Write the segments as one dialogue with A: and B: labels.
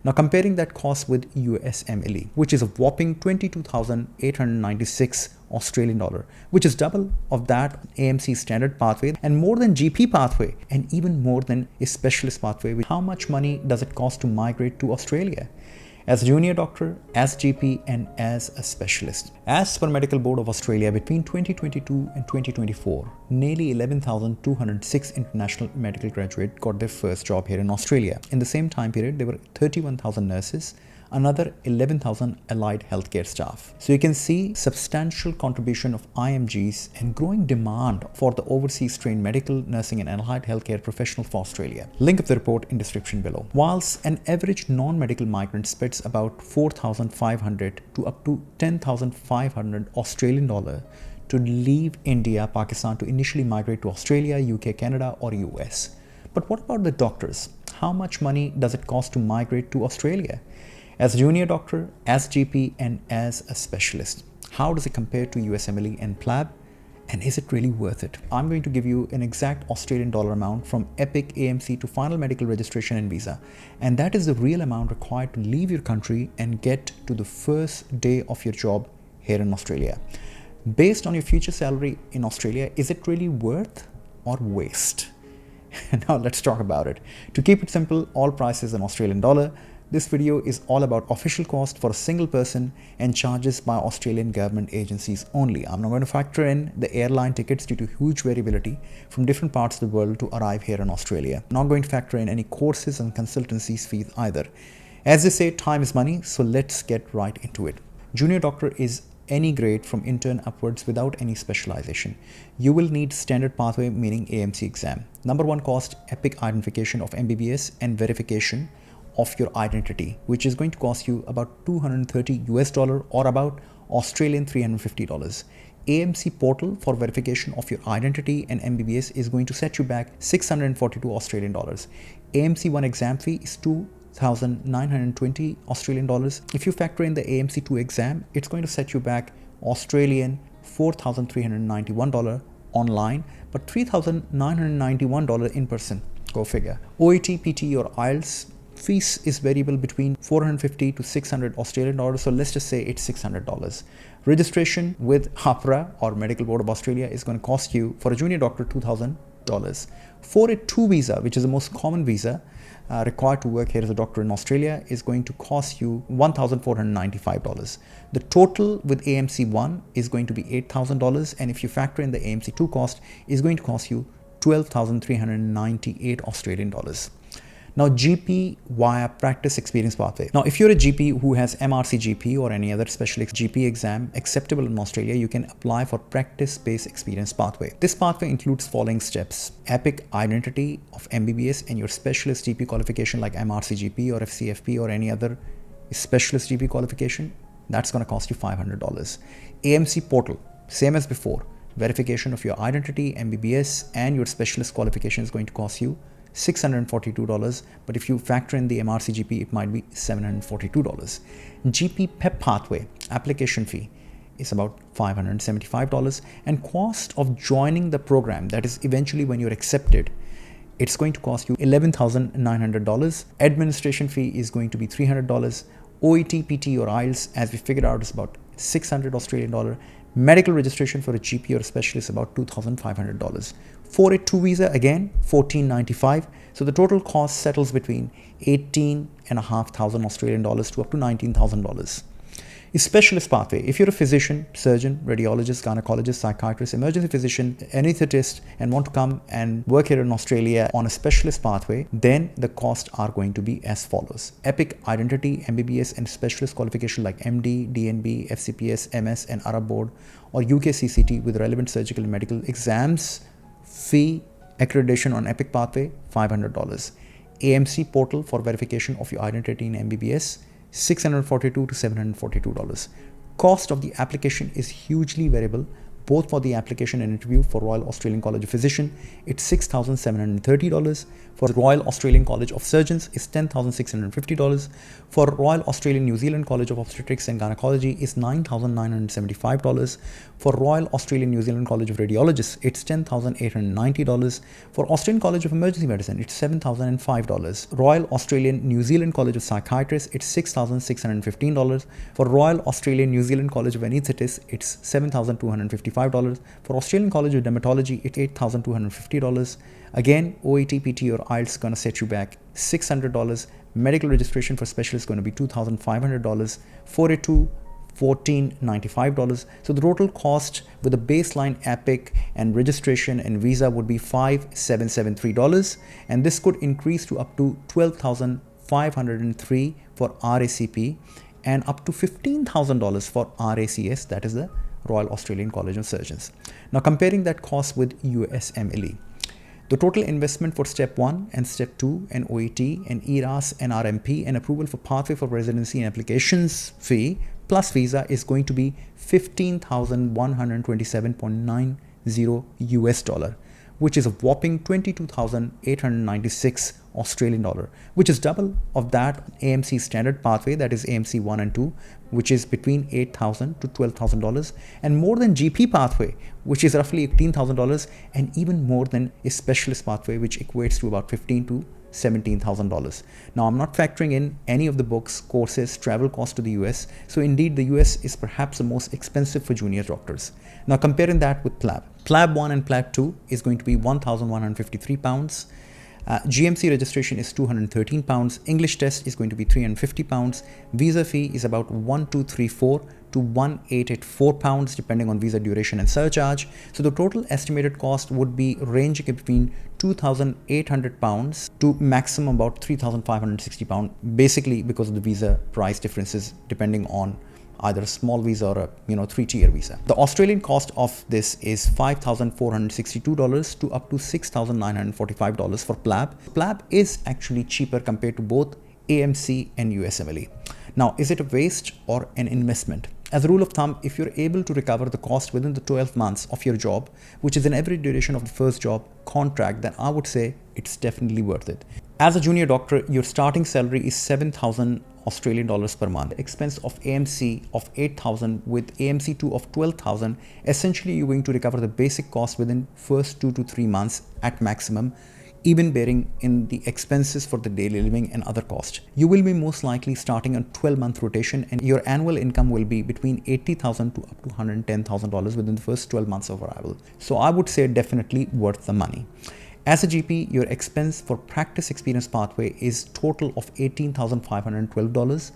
A: Now comparing that cost with USMLE, which is a whopping 22,896 Australian dollar, which is double of that AMC standard pathway and more than GP pathway and even more than a specialist pathway. How much money does it cost to migrate to Australia? As a junior doctor, as GP, and as a specialist. As per Medical Board of Australia, between 2022 and 2024, nearly 11,206 international medical graduates got their first job here in Australia. In the same time period, there were 31,000 nurses, another 11,000 allied healthcare staff. So you can see substantial contribution of IMGs and growing demand for the overseas trained medical, nursing and allied healthcare professionals for Australia. Link of the report in description below. Whilst an average non-medical migrant spends about 4,500 to up to 10,500 Australian dollar to leave India, Pakistan to initially migrate to Australia, UK, Canada or US. But what about the doctors? How much money does it cost to migrate to Australia? As a junior doctor, as GP, and as a specialist. How does it compare to USMLE and PLAB? And is it really worth it? I'm going to give you an exact Australian dollar amount from Epic AMC to final medical registration and visa. And that is the real amount required to leave your country and get to the first day of your job here in Australia. Based on your future salary in Australia, is it really worth or waste? Now let's talk about it. To keep it simple, all prices in Australian dollar. This video is all about official cost for a single person and charges by Australian government agencies only. I'm not going to factor in the airline tickets due to huge variability from different parts of the world to arrive here in Australia. I'm not going to factor in any courses and consultancies fees either. As they say, time is money, so let's get right into it. Junior doctor is any grade from intern upwards without any specialization. You will need standard pathway, meaning AMC exam. Number one cost, Epic identification of MBBS and verification of your identity, which is going to cost you about $230 or about Australian $350. AMC portal for verification of your identity and MBBS is going to set you back 642 Australian dollars. AMC 1 exam fee is 2,920 Australian dollars. If you factor in the AMC 2 exam, it's going to set you back Australian $4,391 online, but $3,991 in person. Go figure. OET, PT or IELTS fees is variable between 450 to 600 Australian dollars. So let's just say it's $600. Registration with APRA or Medical Board of Australia is going to cost you for a junior doctor $2,000. For a 2 visa, which is the most common visa required to work here as a doctor in Australia, is going to cost you $1,495. The total with AMC 1 is going to be $8,000, and if you factor in the AMC 2 cost, is going to cost you 12,398 Australian dollars. Now GP via practice experience pathway. Now if you're a GP who has MRC GP or any other specialist GP exam acceptable in Australia, you can apply for practice-based experience pathway. This pathway includes following steps: Epic identity of MBBS and your specialist GP qualification like MRC GP or FCFP or any other specialist GP qualification. That's going to cost you $500. AMC portal, same as before. Verification of your identity, MBBS and your specialist qualification is going to cost you $642, but if you factor in the MRC GP, it might be $742. GP PEP pathway application fee is about $575, and cost of joining the program, that is eventually when you're accepted, it's going to cost you $11,900. Administration fee is going to be $300. OET, PT or IELTS, as we figured out, is about 600 Australian dollar. Medical registration for a GP or a specialist is about $2,500. For a 2 visa, again, $1,495. So the total cost settles between $18,500 Australian dollars to up to $19,000. A specialist pathway. If you're a physician, surgeon, radiologist, gynecologist, psychiatrist, emergency physician, anesthetist, and want to come and work here in Australia on a specialist pathway, then the costs are going to be as follows. Epic identity, MBBS, and specialist qualification like MD, DNB, FCPS, MS, and Arab board, or UK CCT with relevant surgical and medical exams, fee, accreditation on Epic pathway, $500. AMC portal for verification of your identity in MBBS, $642 to $742. Cost of the application is hugely variable, both for the application and interview. For Royal Australian College of Physician, it's $6,730. For Royal Australian College of Surgeons, it's $10,650. For Royal Australian New Zealand College of Obstetrics and Gynecology, it's $9,975. For Royal Australian New Zealand College of Radiologists, it's $10,890. For Australian College of Emergency Medicine, it's $7,005. Royal Australian New Zealand College of Psychiatrists, it's $6,615. For Royal Australian New Zealand College of Anaesthetists, it's $7,255. For Australian College of Dermatology, it's $8,250. Again, OET, PT or IELTS is going to set you back $600. Medical registration for specialists is going to be $2,500. 482, $1,495. So the total cost with the baseline EPIC and registration and visa would be $5,773, and this could increase to up to $12,503 for RACP and up to $15,000 for RACS, that is the Royal Australian College of Surgeons. Now comparing that cost with USMLE. The total investment for Step 1 and Step 2 and OET and ERAS and RMP and approval for pathway for residency and applications fee plus visa is going to be $15,127.90 US dollar, which is a whopping 22,896 Australian dollar, which is double of that AMC standard pathway, that is AMC 1 and 2, which is between $8,000 to $12,000, and more than GP pathway, which is roughly $18,000, and even more than a specialist pathway, which equates to about $15,000 to $17,000. Now, I'm not factoring in any of the books, courses, travel costs to the US. So indeed, the US is perhaps the most expensive for junior doctors. Now, comparing that with PLAB. PLAB 1 and PLAB 2 is going to be £1,153. GMC registration is £213. English test is going to be £350. Visa fee is about £1,234 to £1,884 depending on visa duration and surcharge. So the total estimated cost would be ranging between £2,800 to maximum about £3,560, basically because of the visa price differences depending on either a small visa or a 3-tier visa. The Australian cost of this is $5,462 to up to $6,945 for PLAB. PLAB is actually cheaper compared to both AMC and USMLE. Now, is it a waste or an investment? As a rule of thumb, if you're able to recover the cost within the 12 months of your job, which is an average duration of the first job contract, then I would say it's definitely worth it. As a junior doctor, your starting salary is 7,000 Australian dollars per month. Expense of AMC of 8,000 with AMC 2 of 12,000. Essentially, you're going to recover the basic cost within first 2 to 3 months at maximum, even bearing in the expenses for the daily living and other costs. You will be most likely starting a 12-month rotation, and your annual income will be between $80,000 to up to $110,000 within the first 12 months of arrival. So I would say definitely worth the money. As a GP, your expense for practice experience pathway is total of $18,512.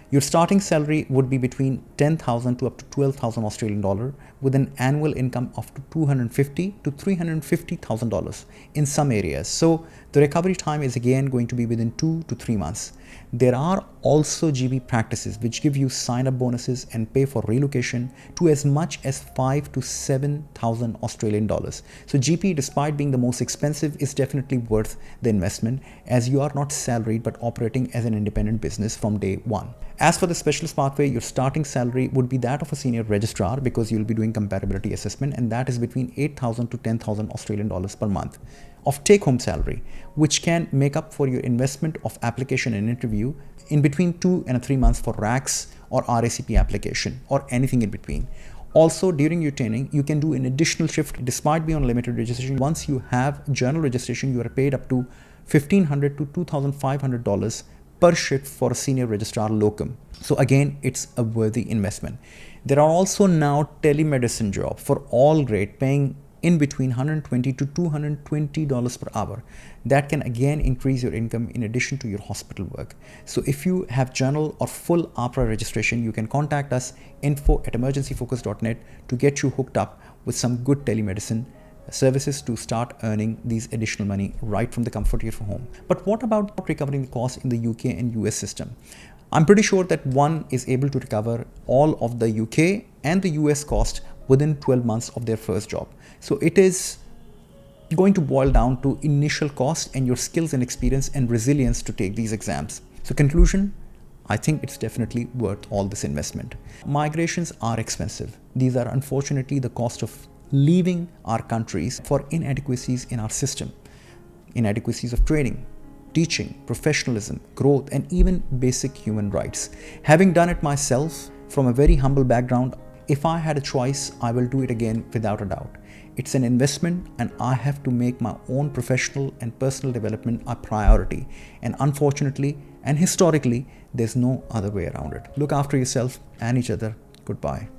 A: Your starting salary would be between $10,000 to up to $12,000 Australian dollar with an annual income of $250,000 to $350,000 in some areas. So the recovery time is again going to be within 2 to 3 months. There are also GB practices which give you sign-up bonuses and pay for relocation to as much as 5 to 7,000 Australian dollars. So GP, despite being the most expensive, is definitely worth the investment as you are not salaried but operating as an independent business from day one. As for the specialist pathway, your starting salary would be that of a senior registrar because you'll be doing comparability assessment, and that is between 8,000 to 10,000 Australian dollars per month of take-home salary, which can make up for your investment of application and interview in between 2 and 3 months for RACS or RACP application or anything in between. Also, during your training, you can do an additional shift despite being on limited registration. Once you have journal registration, you are paid up to $1,500 to $2,500 per shift for a senior registrar locum. So again, it's a worthy investment. There are also now telemedicine jobs for all grade paying in between $120 to $220 per hour. That can again increase your income in addition to your hospital work. So if you have journal or full APRA registration, you can contact us info@emergencyfocus.net to get you hooked up with some good telemedicine services to start earning these additional money right from the comfort of your home. But what about recovering the cost in the UK and US system? I'm pretty sure that one is able to recover all of the UK and the US cost within 12 months of their first job. So it is going to boil down to initial cost and your skills and experience and resilience to take these exams. So conclusion, I think it's definitely worth all this investment. Migrations are expensive. These are unfortunately the cost of leaving our countries for inadequacies in our system, inadequacies of training, teaching, professionalism, growth, and even basic human rights. Having done it myself from a very humble background, if I had a choice, I will do it again without a doubt. It's an investment, and I have to make my own professional and personal development a priority. And unfortunately and historically, there's no other way around it. Look after yourself and each other. Goodbye.